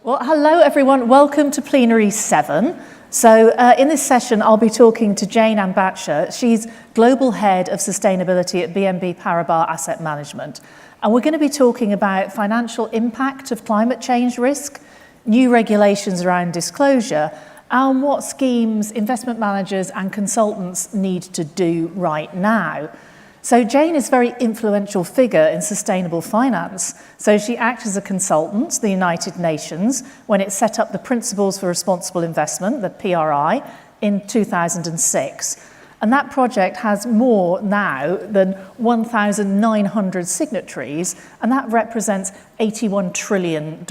Well, hello everyone. Welcome to Plenary 7. So in this session, I'll be talking to Jane Ambachtsheer. She's Global Head of Sustainability at BNP Paribas Asset Management. And we're going to be talking about financial impact of climate change risk, new regulations around disclosure, and what schemes investment managers and consultants need to do right now. So Jane is a very influential figure in sustainable finance. So she acted as a consultant to the United Nations when it set up the Principles for Responsible Investment, the PRI, in 2006. And that project has more now than 1,900 signatories, and that represents $81 trillion.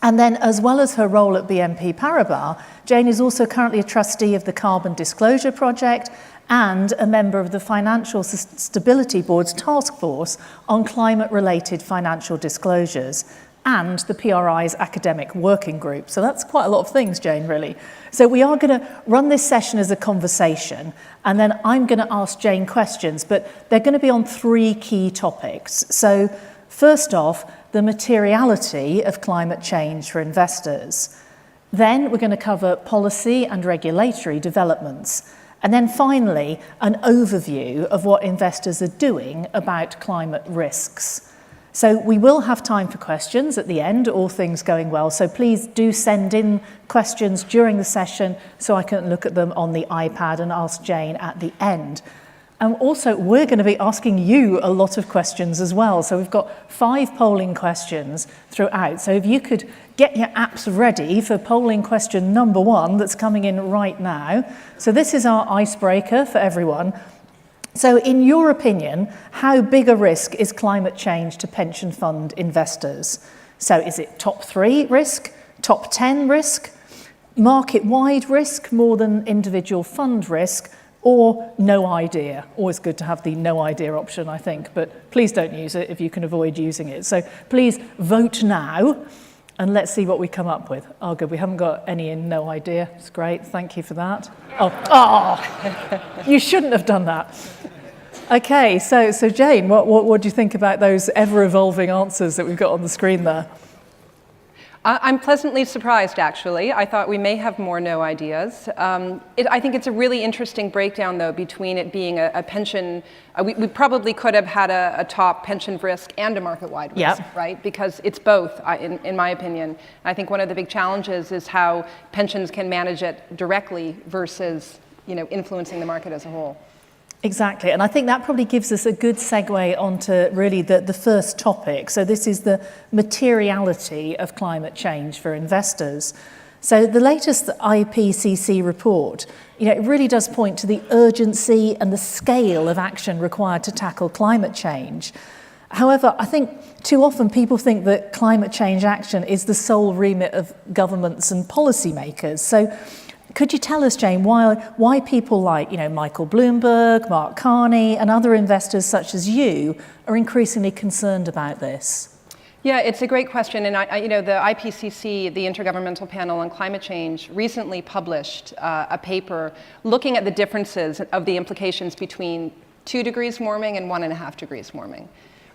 And then, as well as her role at BNP Paribas, Jane is also currently a trustee of the Carbon Disclosure Project and a member of the Financial Stability Board's task force on climate-related financial disclosures and the PRI's academic working group. So that's quite a lot of things, Jane, really. So we are going to run this session as a conversation, and then I'm going to ask Jane questions, but they're going to be on three key topics. So first off, the materiality of climate change for investors. Then we're going to cover policy and regulatory developments. And then finally, an overview of what investors are doing about climate risks. So we will have time for questions at the end, all things going well. So please do send in questions during the session so I can look at them on the iPad and ask Jane at the end. And also, we're going to be asking you a lot of questions as well. So we've got 5 polling questions throughout. So if you could get your apps ready for polling question number 1 that's coming in right now. So this is our icebreaker for everyone. So in your opinion, how big a risk is climate change to pension fund investors? So is it top 3 risk, top 10 risk, market-wide risk more than individual fund risk, or no idea? Always good to have the no idea option, I think, but please don't use it if you can avoid using it. So please vote now, and let's see what we come up with. Oh, good, we haven't got any in no idea. It's great, thank you for that. Oh, you shouldn't have done that. Okay, so Jane, what do you think about those ever-evolving answers that we've got on the screen there? I'm pleasantly surprised, actually. I thought we may have more no ideas. I think it's a really interesting breakdown, though, between it being a pension. We probably could have had a top pension risk and a market-wide risk, right? Because it's both, in my opinion. And I think one of the big challenges is how pensions can manage it directly versus, influencing the market as a whole. Exactly, and I think that probably gives us a good segue onto really the first topic. So this is the materiality of climate change for investors. So the latest IPCC report, it really does point to the urgency and the scale of action required to tackle climate change. However, I think too often people think that climate change action is the sole remit of governments and policymakers. So could you tell us, Jane, why people like, Michael Bloomberg, Mark Carney, and other investors such as you are increasingly concerned about this? Yeah, it's a great question. And the IPCC, the Intergovernmental Panel on Climate Change, recently published a paper looking at the differences of the implications between 2 degrees warming and 1.5 degrees warming.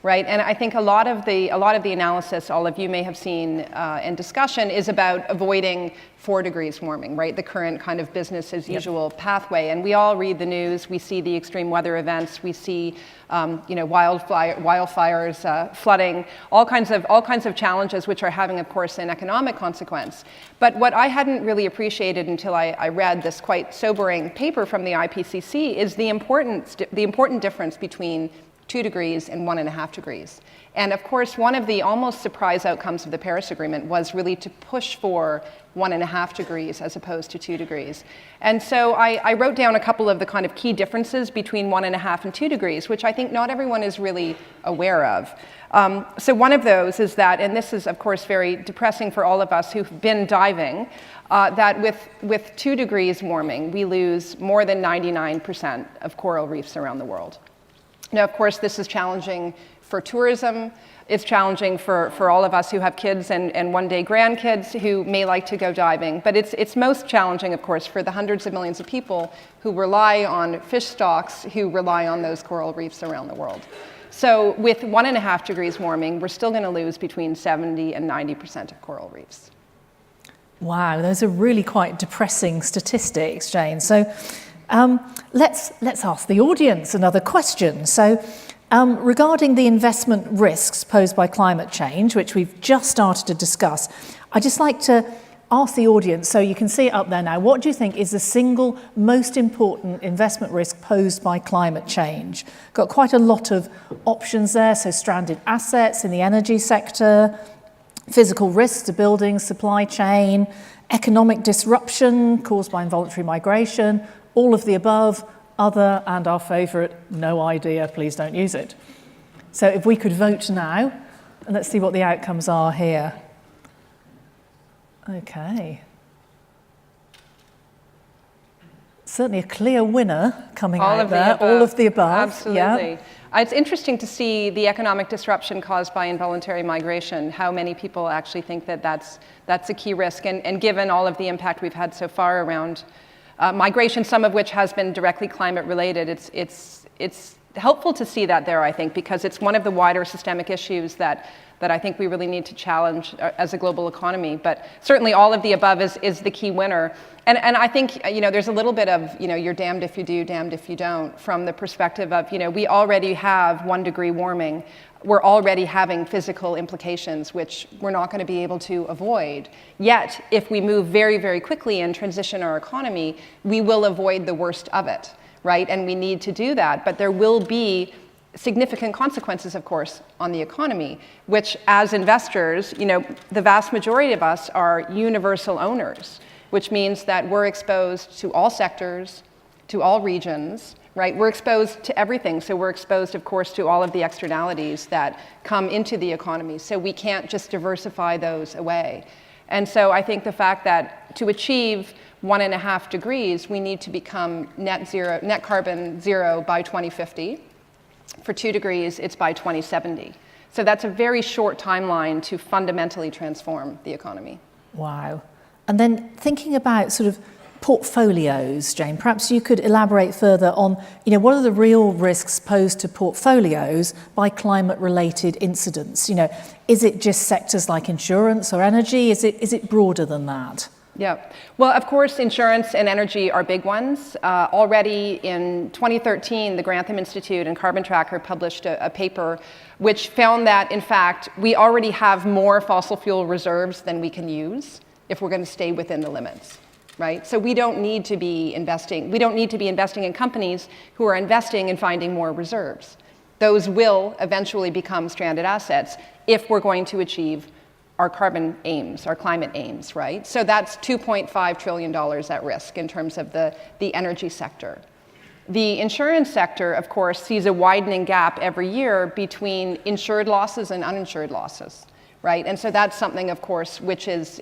Right, and I think a lot of the analysis all of you may have seen and discussion is about avoiding 4 degrees warming, right? The current kind of business as usual pathway. And we all read the news. We see the extreme weather events. We see, wildfires, flooding, all kinds of challenges, which are having, of course, an economic consequence. But what I hadn't really appreciated until I read this quite sobering paper from the IPCC is the important difference between 2 degrees and 1.5 degrees. And of course, one of the almost surprise outcomes of the Paris Agreement was really to push for 1.5 degrees as opposed to 2 degrees. And so I wrote down a couple of the kind of key differences between 1.5 and 2 degrees, which I think not everyone is really aware of. So one of those is that, and this is of course very depressing for all of us who've been diving, that with 2 degrees warming, we lose more than 99% of coral reefs around the world. Now, of course, this is challenging for tourism. It's challenging for all of us who have kids and one day grandkids who may like to go diving. But it's most challenging, of course, for the hundreds of millions of people who rely on fish stocks, who rely on those coral reefs around the world. So with 1.5 degrees warming, we're still going to lose between 70 and 90% of coral reefs. Wow, those are really quite depressing statistics, Jane. So let's ask the audience another question. So regarding the investment risks posed by climate change, which we've just started to discuss, I'd just like to ask the audience, so you can see it up there now, what do you think is the single most important investment risk posed by climate change? Got quite a lot of options there, so stranded assets in the energy sector, physical risks to buildings, supply chain, economic disruption caused by involuntary migration, all of the above, other, and our favourite, no idea, please don't use it. So if we could vote now, and let's see what the outcomes are here. Okay. Certainly a clear winner coming out there. All of the above. Absolutely. Yeah. It's interesting to see the economic disruption caused by involuntary migration, how many people actually think that that's a key risk. And given all of the impact we've had so far around migration, some of which has been directly climate related, it's helpful to see that there, I think, because it's one of the wider systemic issues that I think we really need to challenge as a global economy. But certainly all of the above is the key winner. And I think, there's a little bit of, you're damned if you do, damned if you don't, from the perspective of, we already have 1 degree warming. We're already having physical implications, which we're not going to be able to avoid. Yet, if we move very, very quickly and transition our economy, we will avoid the worst of it, right? And we need to do that. But there will be significant consequences, of course, on the economy, which as investors, the vast majority of us are universal owners, which means that we're exposed to all sectors, to all regions, right? We're exposed to everything. So we're exposed, of course, to all of the externalities that come into the economy. So we can't just diversify those away. And so I think the fact that to achieve 1.5 degrees, we need to become net carbon zero by 2050. For 2 degrees, it's by 2070. So that's a very short timeline to fundamentally transform the economy. Wow. And then thinking about sort of portfolios, Jane, perhaps you could elaborate further on, what are the real risks posed to portfolios by climate-related incidents? Is it just sectors like insurance or energy? Is it broader than that? Yeah. Well, of course, insurance and energy are big ones. Already in 2013, the Grantham Institute and Carbon Tracker published a paper which found that, in fact, we already have more fossil fuel reserves than we can use if we're going to stay within the limits, right? So we don't need to be investing. We don't need to be investing in companies who are investing in finding more reserves. Those will eventually become stranded assets if we're going to achieve our carbon aims, our climate aims, right? So that's $2.5 trillion at risk in terms of the energy sector. The insurance sector, of course, sees a widening gap every year between insured losses and uninsured losses, right? And so that's something, of course, which is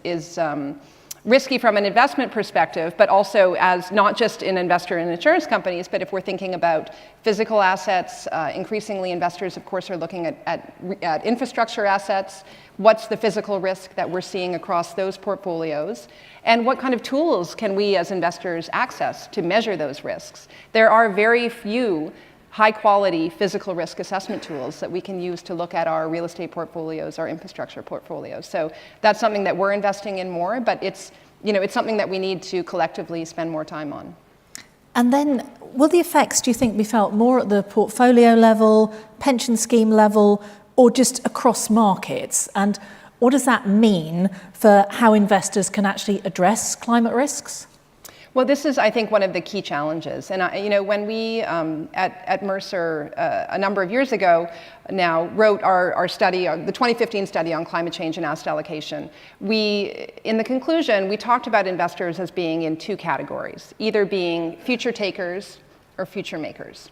risky from an investment perspective, but also as not just an investor in insurance companies, but if we're thinking about physical assets, increasingly investors, of course, are looking at infrastructure assets. What's the physical risk that we're seeing across those portfolios? And what kind of tools can we as investors access to measure those risks? There are very few high-quality physical risk assessment tools that we can use to look at our real estate portfolios, our infrastructure portfolios. So that's something that we're investing in more, but it's something that we need to collectively spend more time on. And then, will the effects, do you think, be felt more at the portfolio level, pension scheme level, or just across markets? And what does that mean for how investors can actually address climate risks? Well, this is, I think, one of the key challenges. And, when we at Mercer a number of years ago now wrote our study, the 2015 study on climate change and asset allocation, in the conclusion, we talked about investors as being in two categories, either being future takers or future makers.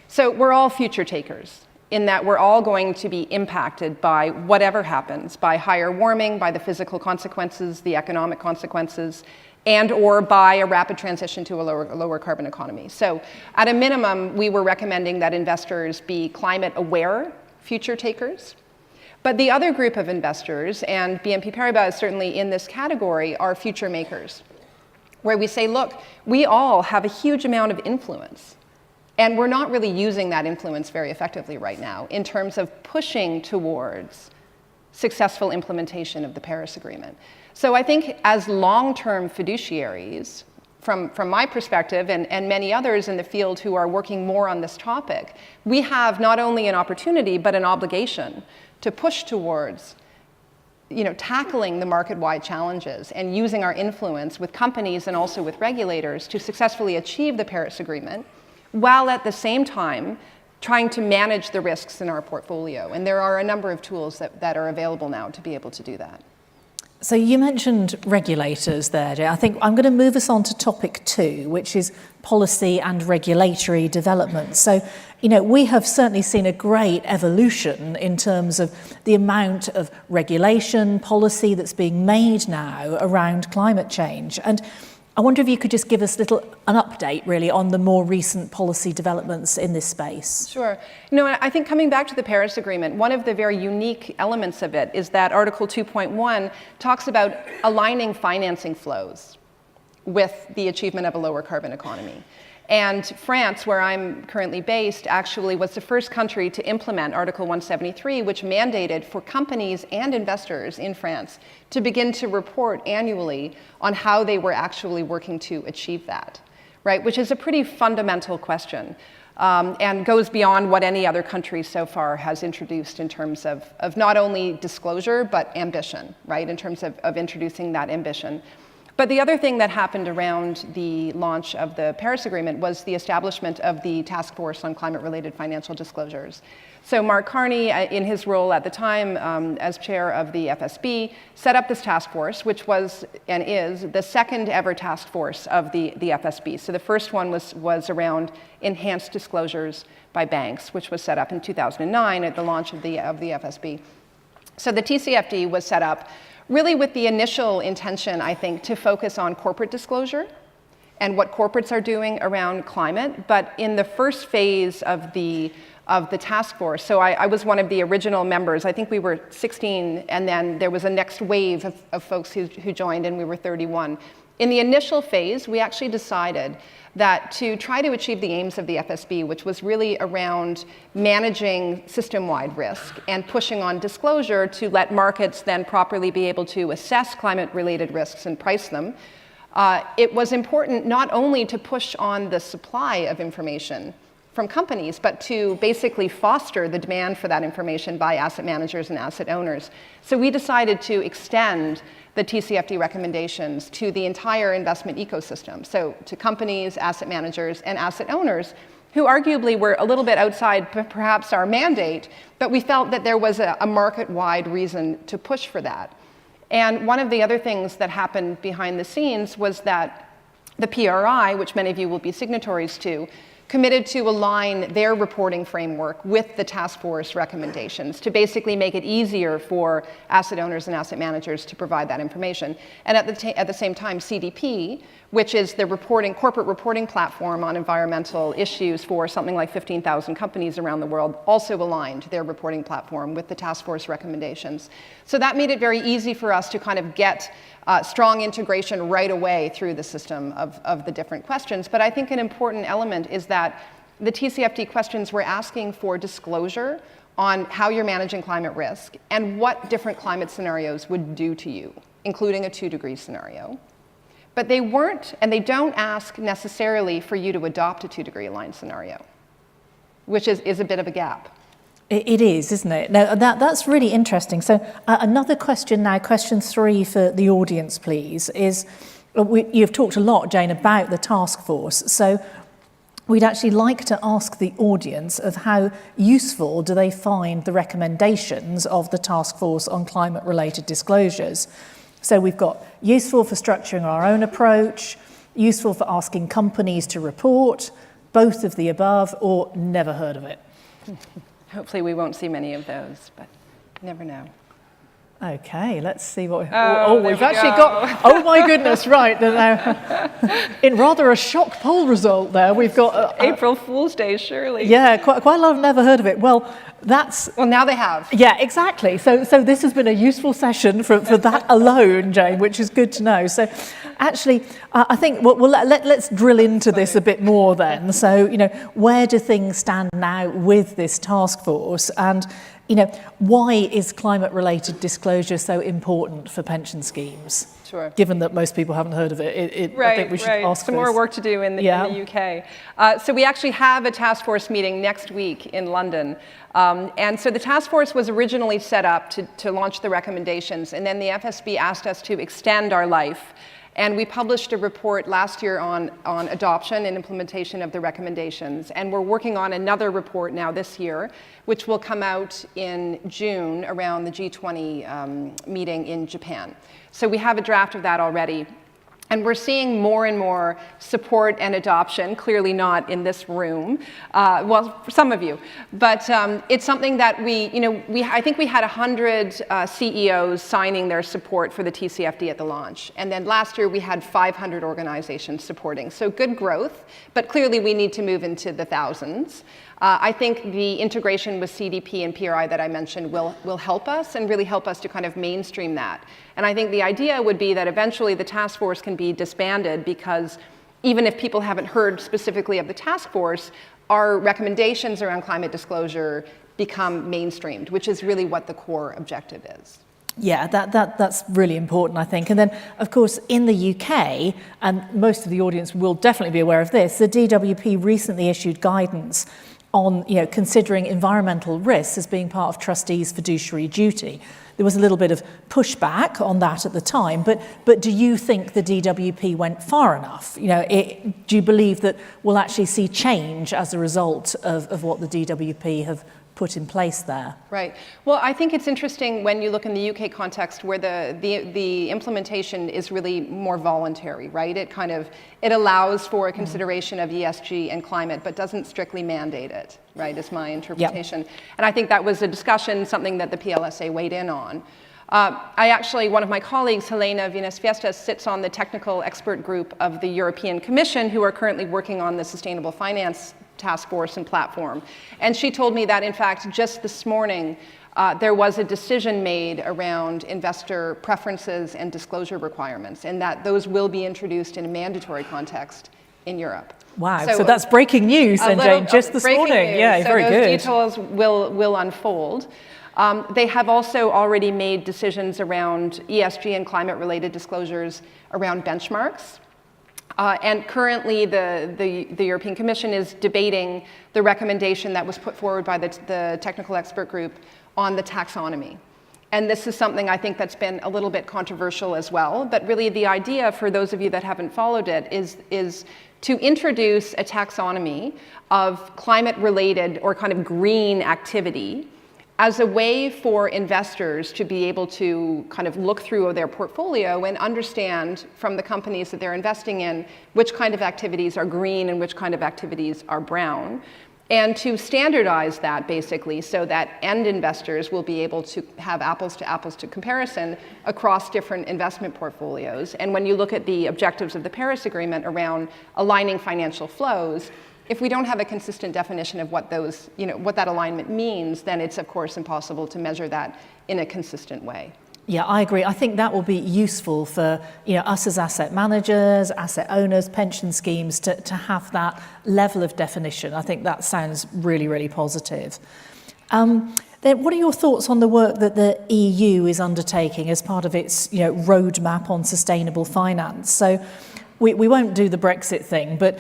So we're all future takers in that we're all going to be impacted by whatever happens, by higher warming, by the physical consequences, the economic consequences, and or by a rapid transition to a lower carbon economy. So at a minimum, we were recommending that investors be climate aware future takers. But the other group of investors, and BNP Paribas is certainly in this category, are future makers, where we say, look, we all have a huge amount of influence And we're not really using that influence very effectively right now in terms of pushing towards successful implementation of the Paris Agreement. So I think as long-term fiduciaries, from my perspective and many others in the field who are working more on this topic, we have not only an opportunity but an obligation to push towards tackling the market-wide challenges and using our influence with companies and also with regulators to successfully achieve the Paris Agreement, while at the same time trying to manage the risks in our portfolio. And there are a number of tools that are available now to be able to do that. So you mentioned regulators there, Jay. I think I'm going to move us on to topic 2, which is policy and regulatory development. So, we have certainly seen a great evolution in terms of the amount of regulation, policy that's being made now around climate change. And I wonder if you could just give us an update, really, on the more recent policy developments in this space. Sure. I think coming back to the Paris Agreement, one of the very unique elements of it is that Article 2.1 talks about aligning financing flows with the achievement of a lower carbon economy. And France, where I'm currently based, actually was the first country to implement Article 173, which mandated for companies and investors in France to begin to report annually on how they were actually working to achieve that, right? Which is a pretty fundamental question and goes beyond what any other country so far has introduced in terms of not only disclosure, but ambition, right? In terms of introducing that ambition. But the other thing that happened around the launch of the Paris Agreement was the establishment of the Task Force on Climate-Related Financial Disclosures. So Mark Carney, in his role at the time as chair of the FSB, set up this task force, which was and is the second ever task force of the FSB. So the first one was around enhanced disclosures by banks, which was set up in 2009 at the launch of the FSB. So the TCFD was set up really with the initial intention, I think, to focus on corporate disclosure and what corporates are doing around climate. But in the first phase of the task force, so I was one of the original members. I think we were 16, and then there was a next wave of folks who joined, and we were 31. In the initial phase, we actually decided that to try to achieve the aims of the FSB, which was really around managing system-wide risk and pushing on disclosure to let markets then properly be able to assess climate-related risks and price them, it was important not only to push on the supply of information from companies, but to basically foster the demand for that information by asset managers and asset owners. So we decided to extend the TCFD recommendations to the entire investment ecosystem, so to companies, asset managers, and asset owners, who arguably were a little bit outside perhaps our mandate, but we felt that there was a market-wide reason to push for that. And one of the other things that happened behind the scenes was that the PRI, which many of you will be signatories to, committed to align their reporting framework with the task force recommendations to basically make it easier for asset owners and asset managers to provide that information. And at the same time, CDP, which is the corporate reporting platform on environmental issues for something like 15,000 companies around the world, also aligned their reporting platform with the task force recommendations. So that made it very easy for us to kind of get strong integration right away through the system of the different questions. But I think an important element is that the TCFD questions were asking for disclosure on how you're managing climate risk and what different climate scenarios would do to you, including a 2-degree scenario. But they weren't, and they don't ask necessarily for you to adopt a 2-degree line scenario, which is a bit of a gap. It is, isn't it? Now, that's really interesting. So another question now, question 3 for the audience, please, is you've talked a lot, Jane, about the task force. So we'd actually like to ask the audience of how useful do they find the recommendations of the task force on climate-related disclosures. So we've got useful for structuring our own approach, useful for asking companies to report, both of the above, or never heard of it. Hopefully we won't see many of those, but you never know. Okay, let's see what... we've actually got... Oh my goodness, right. In rather a shock poll result there, we've got... April Fool's Day, surely. Yeah, quite a lot have never heard of it. Well, that's... Well, now they have. Yeah, exactly. So this has been a useful session for that alone, Jane, which is good to know. So actually, I think let's drill into this a bit more then. So, where do things stand now with this task force? And, why is climate-related disclosure so important for pension schemes? Sure. Given that most people haven't heard of it, right, I think we should ask some more work to do in the UK. So we actually have a task force meeting next week in London. And so the task force was originally set up to launch the recommendations, and then the FSB asked us to extend our life. And we published a report last year on adoption and implementation of the recommendations. And we're working on another report now this year, which will come out in June around the G20 meeting in Japan. So we have a draft of that already. And we're seeing more and more support and adoption, clearly not in this room, well, for some of you. But it's something that I think we had 100 CEOs signing their support for the TCFD at the launch. And then last year we had 500 organizations supporting. So good growth, but clearly we need to move into the thousands. I think the integration with CDP and PRI that I mentioned will help us and really help us to kind of mainstream that. And I think the idea would be that eventually the task force can be disbanded, because even if people haven't heard specifically of the task force, our recommendations around climate disclosure become mainstreamed, which is really what the core objective is. Yeah, that's really important, I think. And then, of course, in the UK, and most of the audience will definitely be aware of this, the DWP recently issued guidance on considering environmental risks as being part of trustees' fiduciary duty. There was a little bit of pushback on that at the time, but do you think the DWP went far enough? Do you believe that we'll actually see change as a result of what the DWP have put in place there? Right. Well, I think it's interesting when you look in the UK context where the implementation is really more voluntary, right? It allows for a consideration of ESG and climate, but doesn't strictly mandate it, right, is my interpretation. Yep. And I think that was a discussion, something that the PLSA weighed in on. One of my colleagues, Helena Vinas-Fiestas, sits on the technical expert group of the European Commission, who are currently working on the sustainable finance task force and platform. And she told me that, in fact, just this morning, there was a decision made around investor preferences and disclosure requirements, and that those will be introduced in a mandatory context in Europe. Wow, so that's breaking news then, Jane, just this morning. News. Yeah, so very good. Those details will unfold. They have also already made decisions around ESG and climate-related disclosures around benchmarks. And currently, the European Commission is debating the recommendation that was put forward by the technical expert group on the taxonomy. And this is something I think that's been a little bit controversial as well. But really, the idea, for those of you that haven't followed it, is to introduce a taxonomy of climate-related or kind of green activity as a way for investors to be able to kind of look through their portfolio and understand from the companies that they're investing in which kind of activities are green and which kind of activities are brown, and to standardize that basically so that end investors will be able to have apples to comparison across different investment portfolios. And when you look at the objectives of the Paris Agreement around aligning financial flows, if we don't have a consistent definition of what that alignment means, then it's of course impossible to measure that in a consistent way. Yeah, I agree. I think that will be useful for us as asset managers, asset owners, pension schemes to have that level of definition. I think that sounds really, really positive. Then what are your thoughts on the work that the EU is undertaking as part of its roadmap on sustainable finance? So we won't do the Brexit thing, but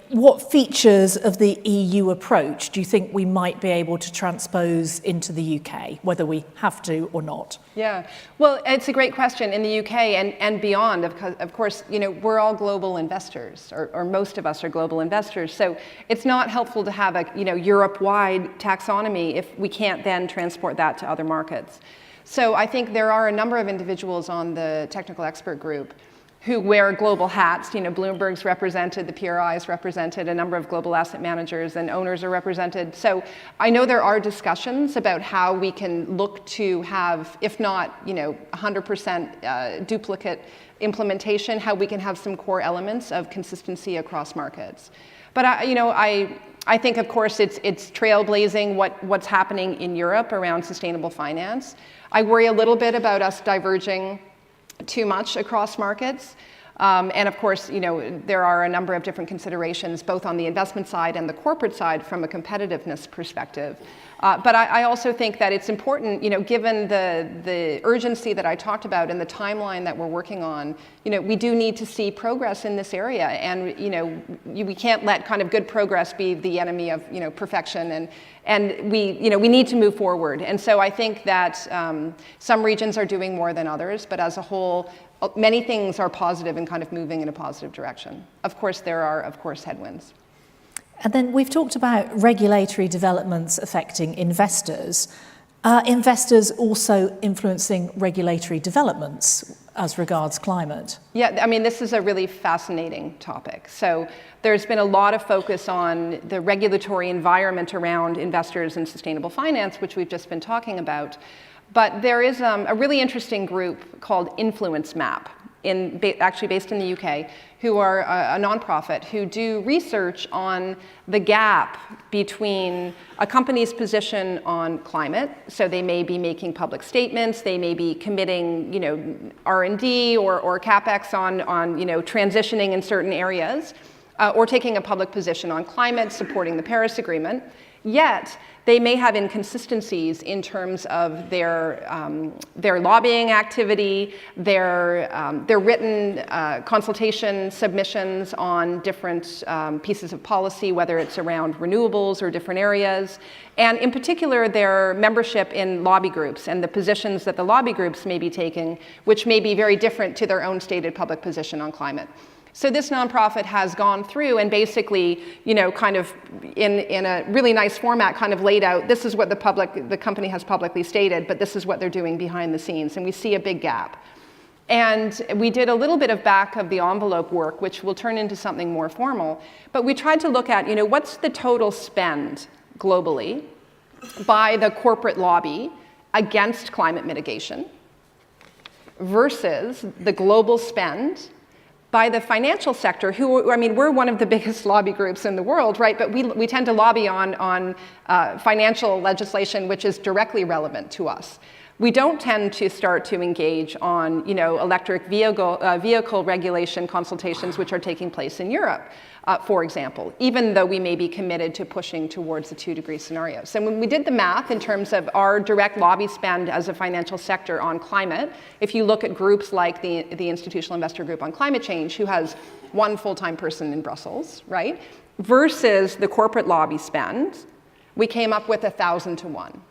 what features of the EU approach do you think we might be able to transpose into the UK, whether we have to or not? Yeah, well, it's a great question. In the UK and beyond, of course, we're all global investors, or most of us are global investors. So it's not helpful to have a Europe-wide taxonomy if we can't then transport that to other markets. So I think there are a number of individuals on the technical expert group who wear global hats. Bloomberg's represented, the PRI is represented, a number of global asset managers and owners are represented. So I know there are discussions about how we can look to have, if not 100% duplicate implementation, how we can have some core elements of consistency across markets. But I think, of course, it's trailblazing what's happening in Europe around sustainable finance. I worry a little bit about us diverging too much across markets. And of course, there are a number of different considerations, both on the investment side and the corporate side from a competitiveness perspective. But I also think that it's important, given the urgency that I talked about and the timeline that we're working on, we do need to see progress in this area. And, we can't let kind of good progress be the enemy of, perfection. And we need to move forward. And so I think that some regions are doing more than others, but as a whole, many things are positive and kind of moving in a positive direction. Of course, there are, headwinds. And then we've talked about regulatory developments affecting investors. Investors also influencing regulatory developments as regards climate? Yeah, this is a really fascinating topic. So there's been a lot of focus on the regulatory environment around investors in sustainable finance, which we've just been talking about. But there is a really interesting group called Influence Map, actually based in the UK, who are a nonprofit who do research on the gap between a company's position on climate. So they may be making public statements, they may be committing, R&D or capex on transitioning in certain areas, or taking a public position on climate, supporting the Paris Agreement. Yet, they may have inconsistencies in terms of their lobbying activity, their written consultation submissions on different pieces of policy, whether it's around renewables or different areas, and in particular, their membership in lobby groups and the positions that the lobby groups may be taking, which may be very different to their own stated public position on climate. So this nonprofit has gone through and basically, kind of in a really nice format, kind of laid out, this is what the company has publicly stated, but this is what they're doing behind the scenes, and we see a big gap. And we did a little bit of back of the envelope work, which will turn into something more formal, but we tried to look at, what's the total spend globally by the corporate lobby against climate mitigation versus the global spend by the financial sector, who, we're one of the biggest lobby groups in the world, right? But we tend to lobby on financial legislation which is directly relevant to us. We don't tend to start to engage on, electric vehicle regulation consultations which are taking place in Europe, for example, even though we may be committed to pushing towards the 2-degree scenario. So when we did the math in terms of our direct lobby spend as a financial sector on climate, if you look at groups like the Institutional Investor Group on Climate Change, who has one full-time person in Brussels, right, versus the corporate lobby spend, we came up with 1,000 to 1.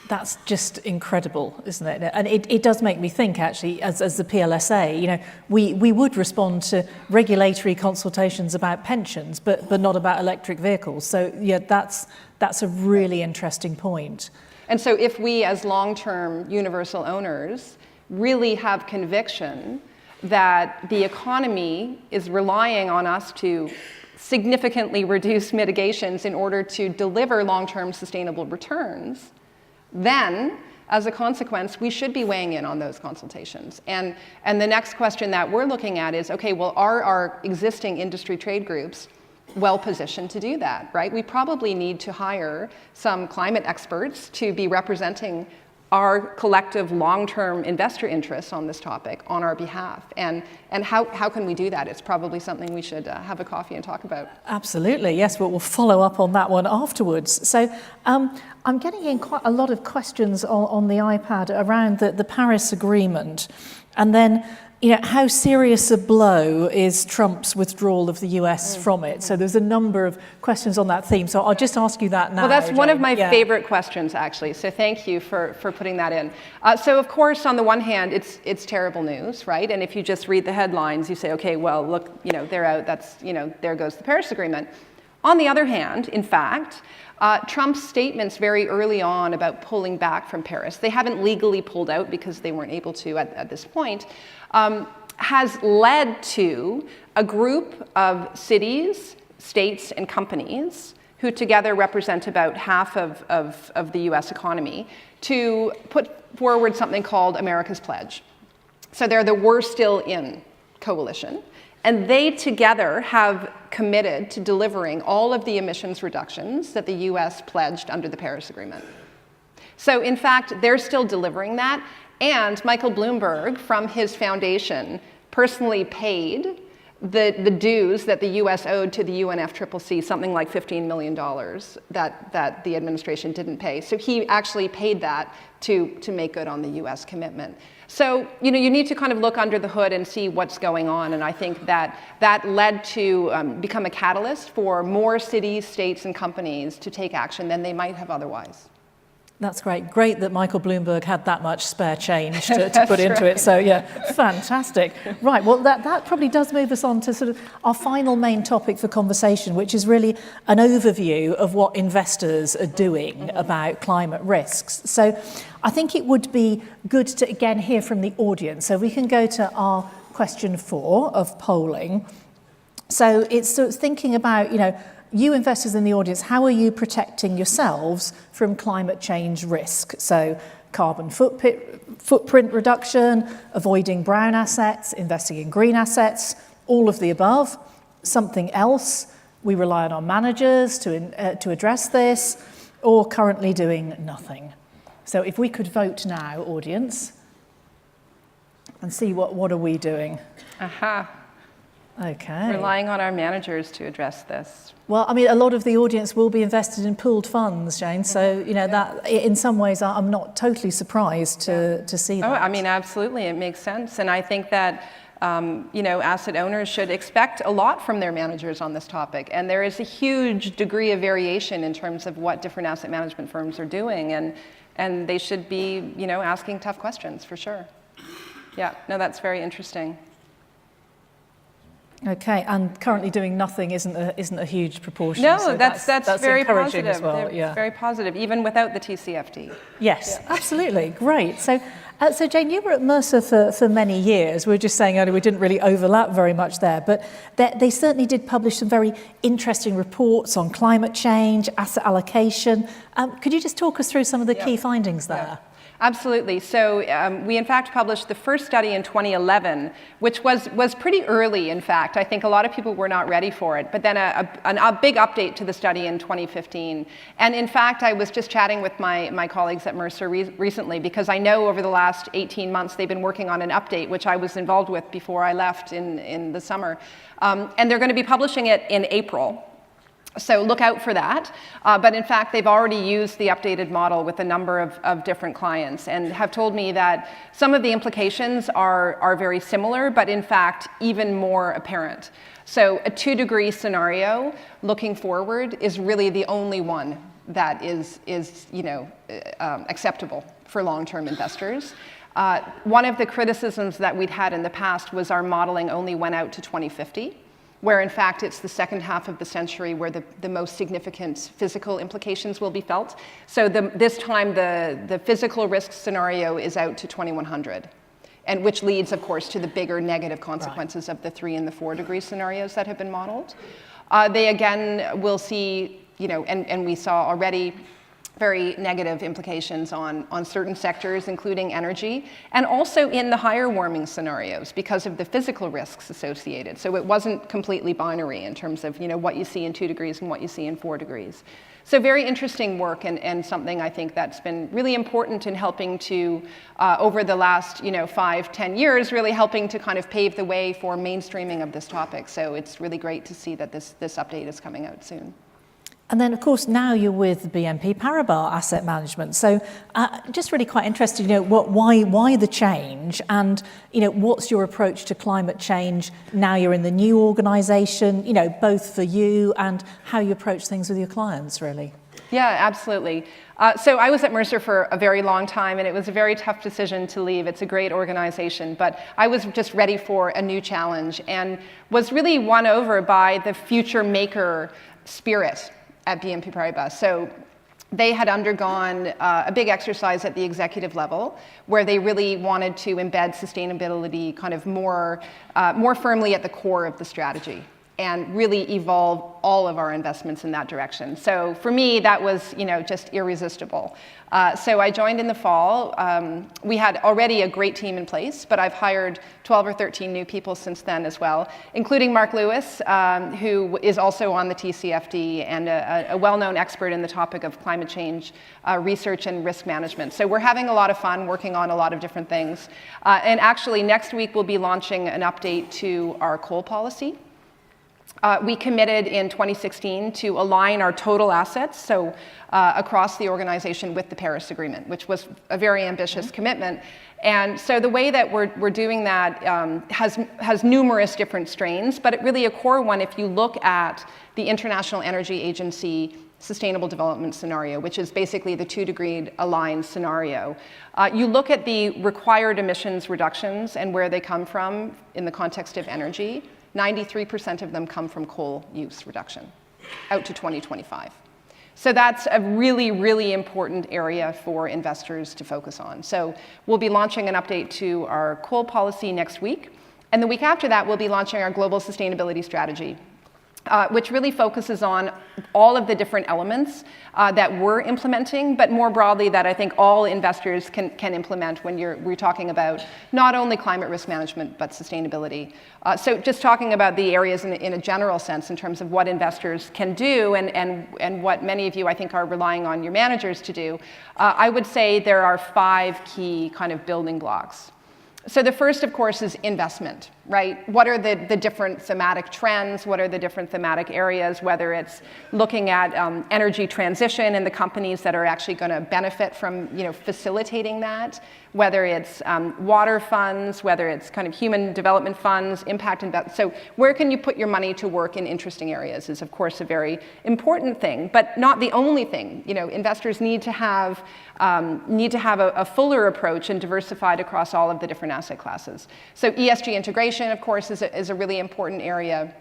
That's just incredible, isn't it? And it does make me think, actually, as the PLSA, we would respond to regulatory consultations about pensions, but not about electric vehicles. So, yeah, that's a really interesting point. And so if we, as long-term universal owners, really have conviction that the economy is relying on us to significantly reduce mitigations in order to deliver long-term sustainable returns, then, as a consequence, we should be weighing in on those consultations. And the next question that we're looking at is, okay, well, are our existing industry trade groups well positioned to do that, right? We probably need to hire some climate experts to be representing our collective long-term investor interests on this topic on our behalf. And how can we do that? It's probably something we should have a coffee and talk about. Absolutely, yes, but we'll follow up on that one afterwards. So I'm getting in quite a lot of questions on the iPad around the Paris Agreement, and then how serious a blow is Trump's withdrawal of the US from it? So there's a number of questions on that theme. So I'll just ask you that now. Well, that's Jane. one of my favorite questions, actually. So thank you for putting that in. So of course, on the one hand, it's terrible news, right? And if you just read the headlines, you say, okay, well, look, they're out. That's, there goes the Paris Agreement. On the other hand, in fact, Trump's statements very early on about pulling back from Paris, they haven't legally pulled out because they weren't able to at this point, has led to a group of cities, states, and companies who together represent about half of the US economy to put forward something called America's Pledge. So they're the We're Still In coalition. And they together have committed to delivering all of the emissions reductions that the US pledged under the Paris Agreement. So in fact, they're still delivering that. And Michael Bloomberg, from his foundation, personally paid the dues that the US owed to the UNFCCC, something like $15 million that the administration didn't pay. So he actually paid that to make good on the US commitment. So, you need to kind of look under the hood and see what's going on. And I think that led to become a catalyst for more cities, states, and companies to take action than they might have otherwise. That's great. Great that Michael Bloomberg had that much spare change to put into it. So yeah, fantastic. Right, well that probably does move us on to sort of our final main topic for conversation, which is really an overview of what investors are doing about climate risks. So I think it would be good to again hear from the audience. So we can go to our question 4 of polling. So it's sort of thinking about, you investors in the audience, how are you protecting yourselves from climate change risk? So carbon footprint reduction, avoiding brown assets, investing in green assets, all of the above. Something else, we rely on our managers to address this, or currently doing nothing. So if we could vote now, audience, and see what are we doing? Aha. Okay. Relying on our managers to address this. Well, I mean, a lot of the audience will be invested in pooled funds, Jane. So, that in some ways, I'm not totally surprised to see that. Oh, I mean, absolutely, it makes sense. And I think that, asset owners should expect a lot from their managers on this topic. And there is a huge degree of variation in terms of what different asset management firms are doing. And they should be, asking tough questions, for sure. Yeah, no, that's very interesting. Okay, and currently doing nothing isn't a huge proportion. No, so that's very encouraging positive. as well. Yeah, very positive, even without the TCFD. Yes, yeah. Absolutely, great. So Jane, you were at Mercer for many years. We were just saying earlier we didn't really overlap very much there, but they certainly did publish some very interesting reports on climate change, asset allocation. Could you just talk us through some of the key findings there? Yeah. Absolutely. So we, in fact, published the first study in 2011, which was pretty early, in fact. I think a lot of people were not ready for it. But then a big update to the study in 2015. And in fact, I was just chatting with my colleagues at Mercer recently, because I know over the last 18 months they've been working on an update, which I was involved with before I left in the summer. And they're going to be publishing it in April. So look out for that. But in fact, they've already used the updated model with a number of different clients and have told me that some of the implications are very similar, but in fact, even more apparent. So a 2-degree scenario looking forward is really the only one that is acceptable for long-term investors. One of the criticisms that we'd had in the past was our modeling only went out to 2050. Where in fact it's the second half of the century where the most significant physical implications will be felt. So this time the physical risk scenario is out to 2100, and which leads, of course, to the bigger negative consequences of the 3 and the 4 degree scenarios that have been modeled. They again will see, and we saw already, very negative implications on certain sectors, including energy, and also in the higher warming scenarios because of the physical risks associated. So it wasn't completely binary in terms of what you see in 2 degrees and what you see in 4 degrees. So very interesting work and something I think that's been really important in helping to, over the last 5-10 years, really helping to kind of pave the way for mainstreaming of this topic. So it's really great to see that this update is coming out soon. And then, of course, now you're with BNP Paribas Asset Management. So just really quite interested, why the change? And, what's your approach to climate change now you're in the new organisation, both for you and how you approach things with your clients, really? Yeah, absolutely. So I was at Mercer for a very long time, and it was a very tough decision to leave. It's a great organization, but I was just ready for a new challenge and was really won over by the future maker spirit at BNP Paribas. So they had undergone a big exercise at the executive level where they really wanted to embed sustainability kind of more firmly at the core of the strategy. and really evolve all of our investments in that direction. So for me, that was, just irresistible. So I joined in the fall. We had already a great team in place, but I've hired 12 or 13 new people since then as well, including Mark Lewis, who is also on the TCFD and a well-known expert in the topic of climate change research and risk management. So we're having a lot of fun working on a lot of different things. And actually, next week we'll be launching an update to our coal policy. We committed in 2016 to align our total assets, so across the organization, with the Paris Agreement, which was a very ambitious commitment. And so the way that we're doing that has numerous different strains, but really a core one if you look at the International Energy Agency Sustainable Development Scenario, which is basically the 2-degree aligned scenario. You look at the required emissions reductions and where they come from in the context of energy. 93% of them come from coal use reduction out to 2025. So that's a really, really important area for investors to focus on. So we'll be launching an update to our coal policy next week. And the week after that, we'll be launching our global sustainability strategy, which really focuses on all of the different elements that we're implementing, but more broadly that I think all investors can implement when we're talking about not only climate risk management, but sustainability. So just talking about the areas in a general sense in terms of what investors can do and what many of you I think are relying on your managers to do, I would say there are 5 key kind of building blocks. So the first, of course, is investment, right? What are the different thematic trends? What are the different thematic areas, whether it's looking at energy transition and the companies that are actually going to benefit from facilitating that, whether it's water funds, whether it's kind of human development funds, impact investment. So where can you put your money to work in interesting areas is, of course, a very important thing, but not the only thing. Investors need to have a fuller approach and diversified across all of the different asset classes. So ESG integration, of course, is a really important area.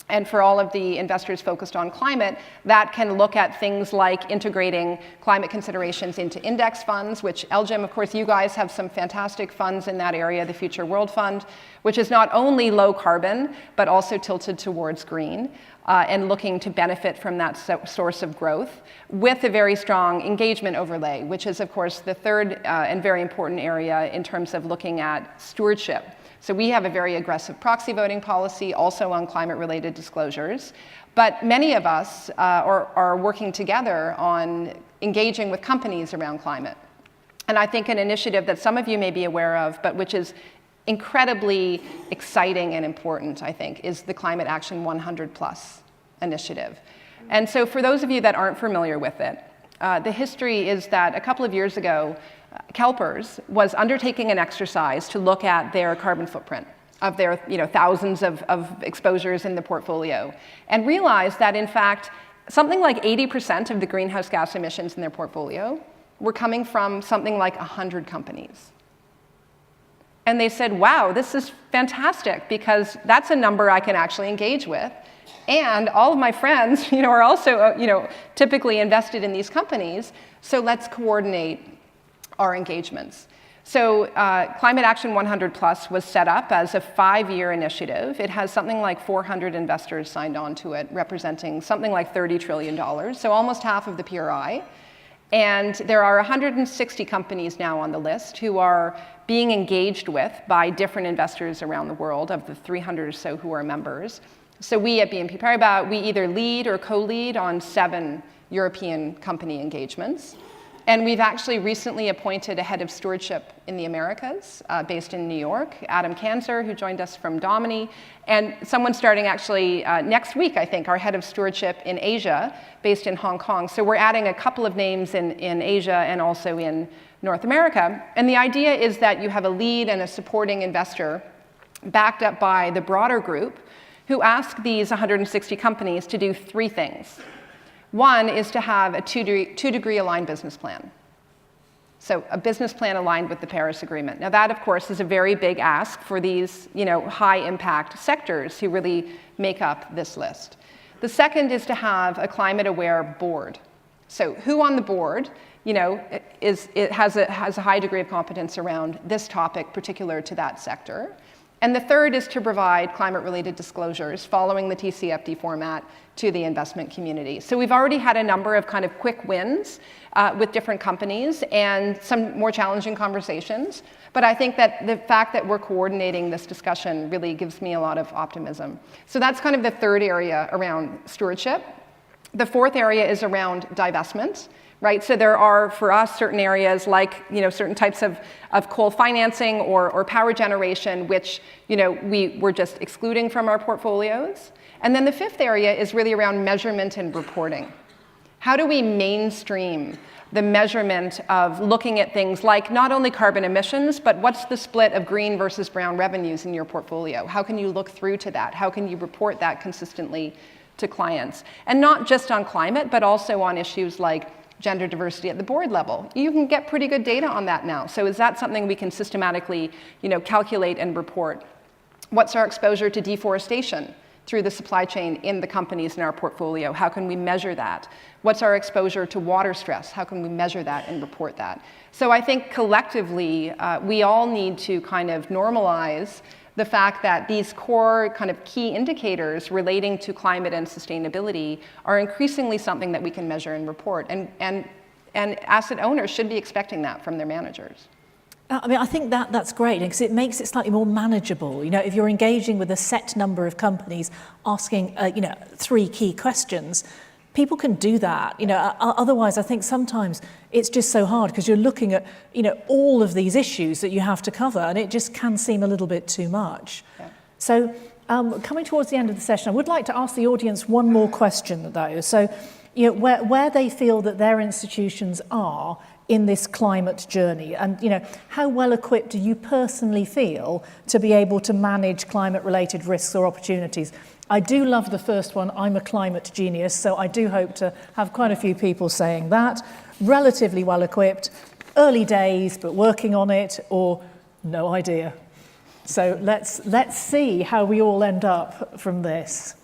And for all of the investors focused on climate, that can look at things like integrating climate considerations into index funds, which LGIM, of course, you guys have some fantastic funds in that area, the Future World Fund, which is not only low carbon, but also tilted towards green. And looking to benefit from that source of growth with a very strong engagement overlay, which is, of course, the third and very important area in terms of looking at stewardship. So we have a very aggressive proxy voting policy, also on climate-related disclosures. But many of us are working together on engaging with companies around climate. And I think an initiative that some of you may be aware of, but which is incredibly exciting and important, I think, is the Climate Action 100+ initiative. And so for those of you that aren't familiar with it, the history is that a couple of years ago, CalPERS was undertaking an exercise to look at their carbon footprint of their thousands of exposures in the portfolio, and realized that, in fact, something like 80% of the greenhouse gas emissions in their portfolio were coming from something like 100 companies. And they said, wow, this is fantastic, because that's a number I can actually engage with. And all of my friends are also typically invested in these companies, so let's coordinate our engagements. So Climate Action 100+ was set up as a 5-year initiative. It has something like 400 investors signed on to it, representing something like $30 trillion, so almost half of the PRI. And there are 160 companies now on the list who are being engaged with by different investors around the world, of the 300 or so who are members. So we at BNP Paribas, we either lead or co-lead on 7 European company engagements. And we've actually recently appointed a head of stewardship in the Americas, based in New York, Adam Kanzer, who joined us from Domini, and someone starting actually next week, I think, our head of stewardship in Asia, based in Hong Kong. So we're adding a couple of names in Asia and also in North America. And the idea is that you have a lead and a supporting investor backed up by the broader group who ask these 160 companies to do 3 things. One is to have a 2-degree aligned business plan. So a business plan aligned with the Paris Agreement. Now that, of course, is a very big ask for these high impact sectors who really make up this list. The second is to have a climate aware board. So who on the board has a high degree of competence around this topic particular to that sector. And the third is to provide climate-related disclosures following the TCFD format to the investment community. So we've already had a number of kind of quick wins with different companies and some more challenging conversations. But I think that the fact that we're coordinating this discussion really gives me a lot of optimism. So that's kind of the third area around stewardship. The fourth area is around divestment. Right, so there are, for us, certain areas like, certain types of coal financing or power generation, which, we're just excluding from our portfolios. And then the fifth area is really around measurement and reporting. How do we mainstream the measurement of looking at things like not only carbon emissions, but what's the split of green versus brown revenues in your portfolio? How can you look through to that? How can you report that consistently to clients? And not just on climate, but also on issues like gender diversity at the board level. You can get pretty good data on that now. So is that something we can systematically, calculate and report? What's our exposure to deforestation through the supply chain in the companies in our portfolio? How can we measure that? What's our exposure to water stress? How can we measure that and report that? So I think collectively, we all need to kind of normalize the fact that these core kind of key indicators relating to climate and sustainability are increasingly something that we can measure and report. And asset owners should be expecting that from their managers. I think that's great because it makes it slightly more manageable. If you're engaging with a set number of companies asking, 3 key questions, people can do that. Otherwise, I think sometimes it's just so hard because you're looking at, all of these issues that you have to cover, and it just can seem a little bit too much. Yeah. So, coming towards the end of the session, I would like to ask the audience one more question, though. So, where they feel that their institutions are in this climate journey, and how well equipped do you personally feel to be able to manage climate-related risks or opportunities? I do love the first one. I'm a climate genius, so I do hope to have quite a few people saying that. Relatively well equipped, early days, but working on it, or no idea. So let's see how we all end up from this.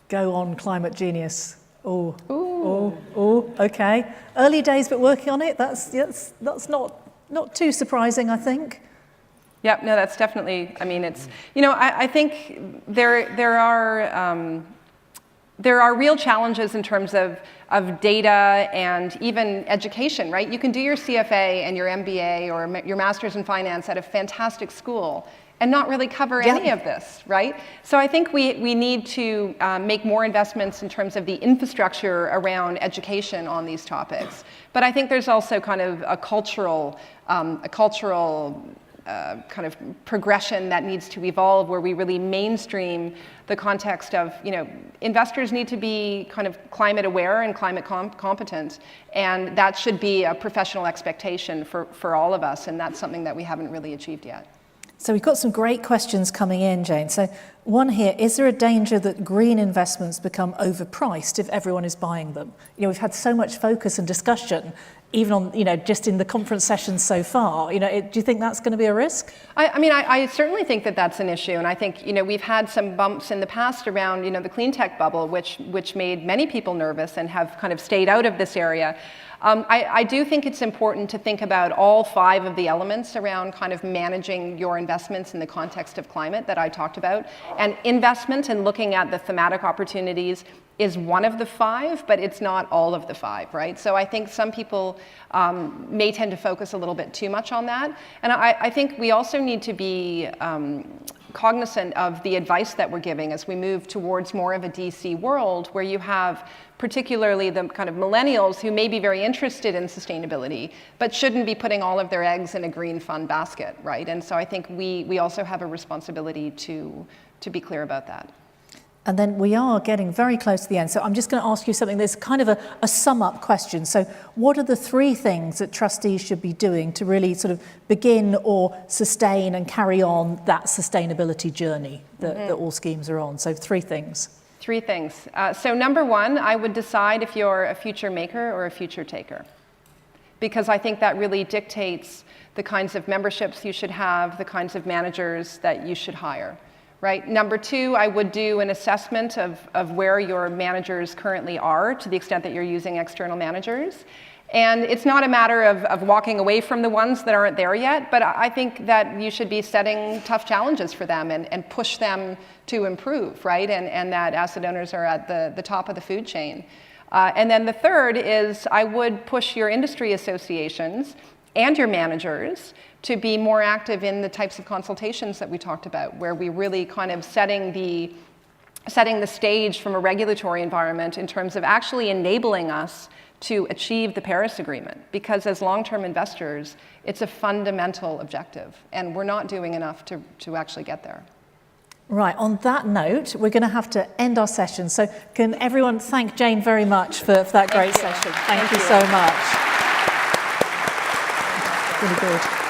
Go on, climate genius. Oh, okay. Early days, but working on it. That's not too surprising, I think. Yeah, no, that's definitely. I mean, it's. I think there are real challenges in terms of data and even education, right? You can do your CFA and your MBA or your Master's in Finance at a fantastic school and not really cover any of this, right? So I think we need to make more investments in terms of the infrastructure around education on these topics. But I think there's also kind of a cultural kind of progression that needs to evolve where we really mainstream the context of, investors need to be kind of climate aware and climate competent. And that should be a professional expectation for all of us. And that's something that we haven't really achieved yet. So we've got some great questions coming in, Jane. So one here, is there a danger that green investments become overpriced if everyone is buying them? We've had so much focus and discussion, even on, just in the conference sessions so far. Do you think that's going to be a risk? I certainly think that that's an issue. And I think, we've had some bumps in the past around, the clean tech bubble, which made many people nervous and have kind of stayed out of this area. I do think it's important to think about all 5 of the elements around kind of managing your investments in the context of climate that I talked about. And investment and looking at the thematic opportunities is one of the 5, but it's not all of the 5, right? So I think some people may tend to focus a little bit too much on that. And I think we also need to be cognizant of the advice that we're giving as we move towards more of a DC world where you have particularly the kind of millennials who may be very interested in sustainability, but shouldn't be putting all of their eggs in a green fund basket, right? And so I think we also have a responsibility to be clear about that. And then we are getting very close to the end. So I'm just going to ask you something that's kind of a sum-up question. So what are the 3 things that trustees should be doing to really sort of begin or sustain and carry on that sustainability journey that all schemes are on? So 3 things. 3 things. So number 1, I would decide if you're a future maker or a future taker. Because I think that really dictates the kinds of memberships you should have, the kinds of managers that you should hire. Right. Number 2, I would do an assessment of where your managers currently are to the extent that you're using external managers. And it's not a matter of walking away from the ones that aren't there yet, but I think that you should be setting tough challenges for them and push them to improve, right? And that asset owners are at the top of the food chain. And then the third is I would push your industry associations and your managers to be more active in the types of consultations that we talked about, where we really kind of setting the stage from a regulatory environment in terms of actually enabling us to achieve the Paris Agreement. Because as long-term investors, it's a fundamental objective, and we're not doing enough to actually get there. Right, on that note, we're going to have to end our session. So can everyone thank Jane very much for that great session. Thank you so much. Really good.